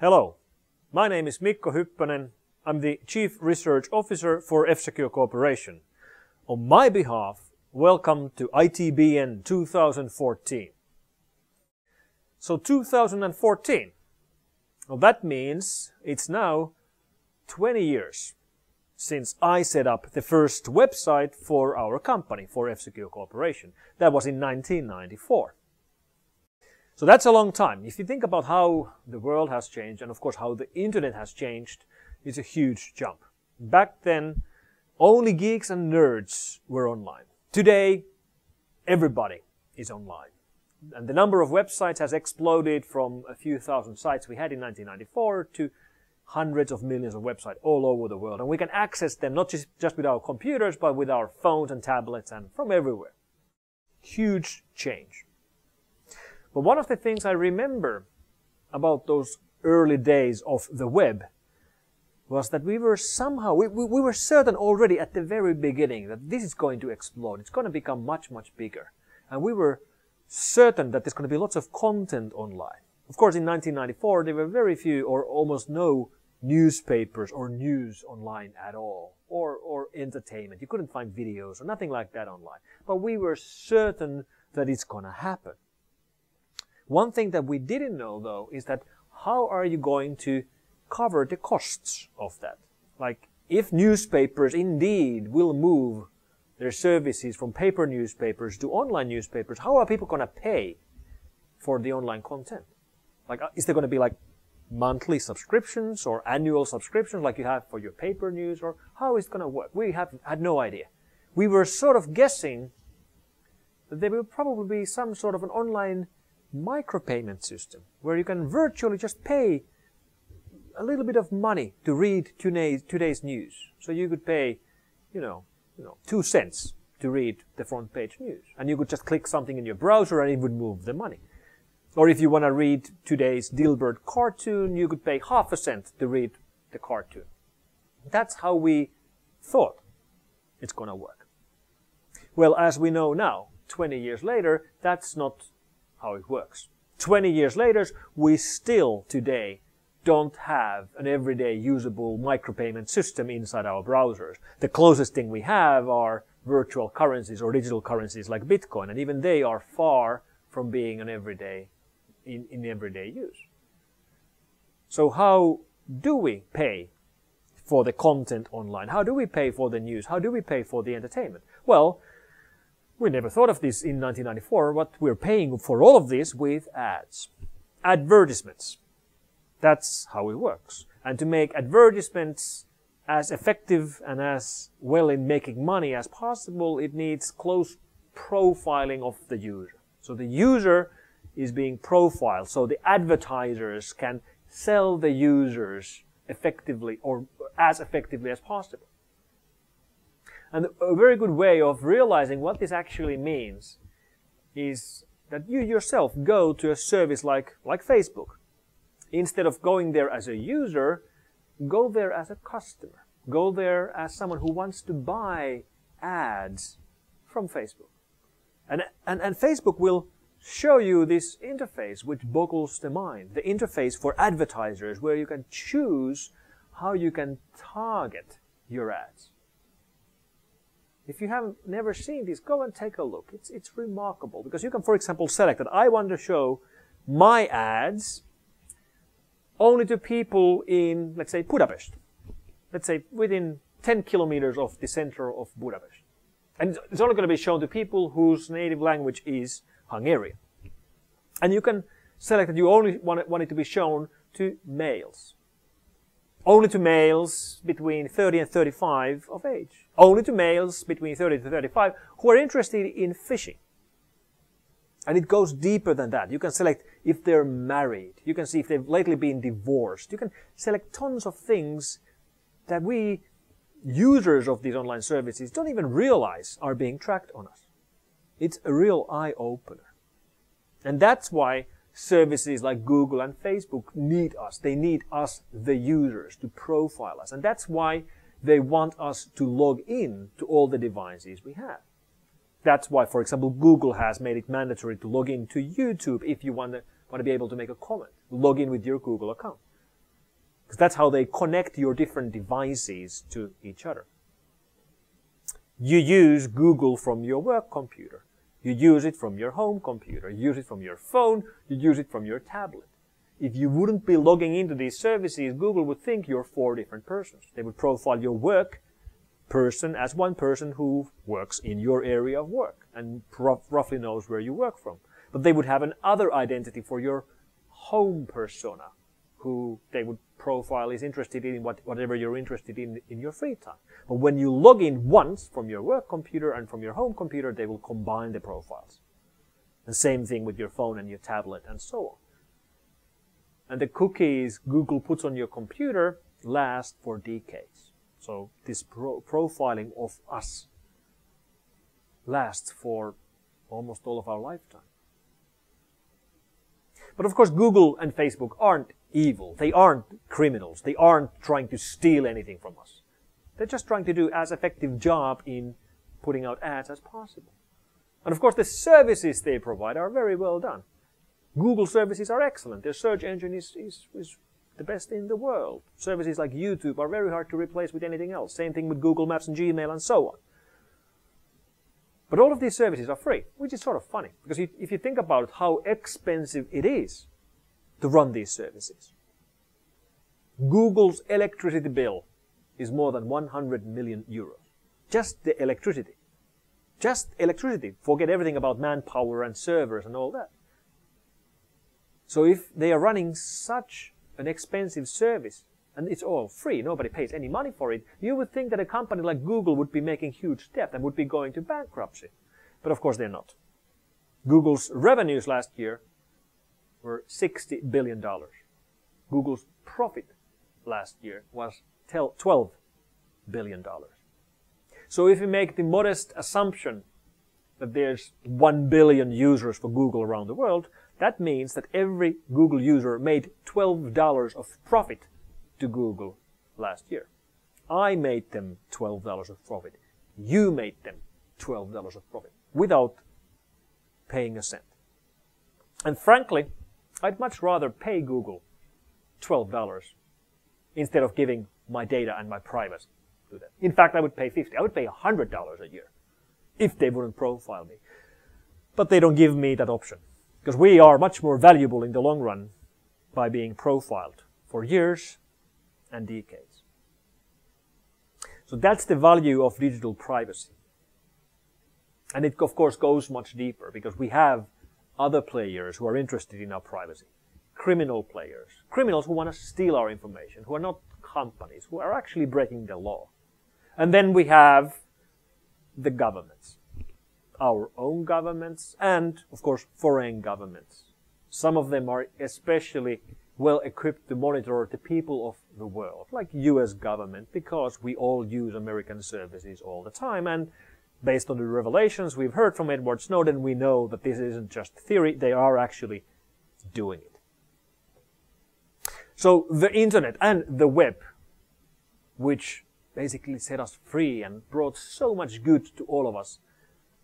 Hello, my name is Mikko Hyppönen. I'm the Chief Research Officer for F-Secure Corporation. On my behalf, welcome to ITBN 2014. So 2014, well, that means it's now 20 years since I set up the first website for our company, for F-Secure Corporation. That was in 1994. So that's a long time. If you think about how the world has changed, and of course how the internet has changed, it's a huge jump. Back then, only geeks and nerds were online. Today, everybody is online. And the number of websites has exploded from a few thousand sites we had in 1994 to hundreds of millions of websites all over the world. And we can access them not just with our computers, but with our phones and tablets and from everywhere. Huge change. But one of the things I remember about those early days of the web was that we were somehow, we were certain already at the very beginning that this is going to explode. It's going to become much, much bigger. And we were certain that there's going to be lots of content online. Of course, in 1994, there were very few or almost no newspapers or news online at all, or entertainment. You couldn't find videos or nothing like that online. But we were certain that it's going to happen. One thing that we didn't know, though, is that how are you going to cover the costs of that? Like, if newspapers indeed will move their services from paper newspapers to online newspapers, how are people going to pay for the online content? Like, is there going to be like monthly subscriptions or annual subscriptions like you have for your paper news, or how is it going to work? We had no idea. We were sort of guessing that there will probably be some sort of an online micropayment system where you can virtually just pay a little bit of money to read today's news. So you could pay, 2 cents to read the front page news. And you could just click something in your browser and it would move the money. Or if you want to read today's Dilbert cartoon, you could pay half a cent to read the cartoon. That's how we thought it's going to work. Well, as we know now, 20 years later, that's not how it works. 20 years later, we still today don't have an everyday usable micropayment system inside our browsers. The closest thing we have are virtual currencies or digital currencies like Bitcoin, and even they are far from being an everyday in everyday use. So how do we pay for the content online? How do we pay for the news? How do we pay for the entertainment? Well, we never thought of this in 1994, but we're paying for all of this with ads. Advertisements. That's how it works. And to make advertisements as effective and as well in making money as possible, it needs close profiling of the user. So the user is being profiled, so the advertisers can sell the users effectively or as effectively as possible. And a very good way of realizing what this actually means is that you yourself go to a service like Facebook. Instead of going there as a user, go there as a customer. Go there as someone who wants to buy ads from Facebook. And Facebook will show you this interface which boggles the mind. The interface for advertisers where you can choose how you can target your ads. If you have never seen this, go and take a look. It's remarkable because you can, for example, select that I want to show my ads only to people in, let's say, Budapest. Let's say within 10 kilometers of the center of Budapest. And it's only going to be shown to people whose native language is Hungarian. And you can select that you only want it to be shown to males. Only to males between 30 and 35 of age. Only to males between 30 to 35 who are interested in fishing. And it goes deeper than that. You can select if they're married. You can see if they've lately been divorced. You can select tons of things that we, users of these online services, don't even realize are being tracked on us. It's a real eye-opener. And that's why services like Google and Facebook need us. They need us, the users, to profile us. And that's why they want us to log in to all the devices we have. That's why, for example, Google has made it mandatory to log in to YouTube if you want to be able to make a comment. Log in with your Google account. Because that's how they connect your different devices to each other. You use Google from your work computer. You use it from your home computer. You use it from your phone. You use it from your tablet. If you wouldn't be logging into these services, Google would think you're 4 different persons. They would profile your work person as one person who works in your area of work and roughly knows where you work from. But they would have another identity for your home persona, who they would profile is interested in whatever you're interested in your free time. But when you log in once from your work computer and from your home computer, they will combine the profiles. The same thing with your phone and your tablet and so on. And the cookies Google puts on your computer last for decades. So this profiling of us lasts for almost all of our lifetime. But of course, Google and Facebook aren't evil. They aren't criminals. They aren't trying to steal anything from us. They're just trying to do as effective job in putting out ads as possible. And of course, the services they provide are very well done. Google services are excellent. Their search engine is the best in the world. Services like YouTube are very hard to replace with anything else. Same thing with Google Maps and Gmail and so on. But all of these services are free, which is sort of funny. Because if you think about how expensive it is to run these services. Google's electricity bill is more than 100 million euros. Just the electricity. Just electricity. Forget everything about manpower and servers and all that. So if they are running such an expensive service, and it's all free, nobody pays any money for it, you would think that a company like Google would be making huge debt and would be going to bankruptcy. But of course they're not. Google's revenues last year were $60 billion. Google's profit last year was $12 billion. So if you make the modest assumption that there's 1 billion users for Google around the world, that means that every Google user made $12 of profit to Google last year. I made them $12 of profit. You made them $12 of profit without paying a cent. And frankly, I'd much rather pay Google $12 instead of giving my data and my privacy to them. In fact, I would pay $50. I would pay $100 a year if they wouldn't profile me. But they don't give me that option. Because we are much more valuable in the long run by being profiled for years and decades. So that's the value of digital privacy. And it of course goes much deeper because we have other players who are interested in our privacy. Criminal players. Criminals who want to steal our information, who are not companies, who are actually breaking the law. And then we have the governments. Our own governments and, of course, foreign governments. Some of them are especially well equipped to monitor the people of the world, like US government, because we all use American services all the time. And based on the revelations we've heard from Edward Snowden, we know that this isn't just theory, they are actually doing it. So the internet and the web, which basically set us free and brought so much good to all of us,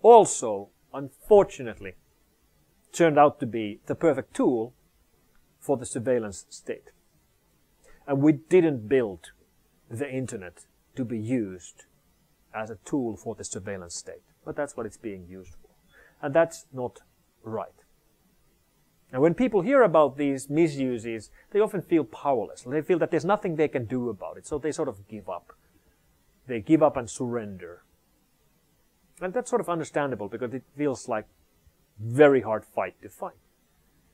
also, unfortunately, turned out to be the perfect tool for the surveillance state. And we didn't build the internet to be used as a tool for the surveillance state. But that's what it's being used for. And that's not right. And when people hear about these misuses, they often feel powerless. They feel that there's nothing they can do about it. So they sort of give up. They give up and surrender. And that's sort of understandable because it feels like a very hard fight to fight.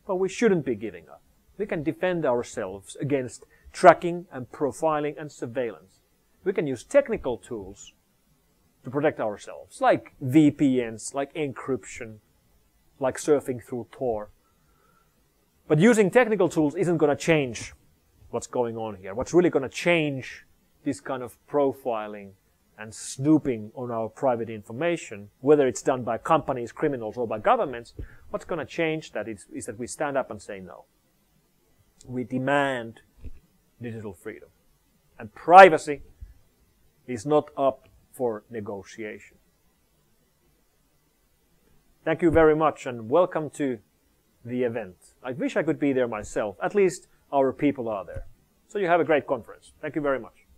But we shouldn't be giving up. We can defend ourselves against tracking and profiling and surveillance. We can use technical tools to protect ourselves, like VPNs, like encryption, like surfing through Tor. But using technical tools isn't going to change what's going on here. What's really going to change this kind of profiling and snooping on our private information, whether it's done by companies, criminals, or by governments, what's going to change that is that we stand up and say no. We demand digital freedom. And privacy is not up for negotiation. Thank you very much and welcome to the event. I wish I could be there myself. At least our people are there. so you have a great conference. Thank you very much.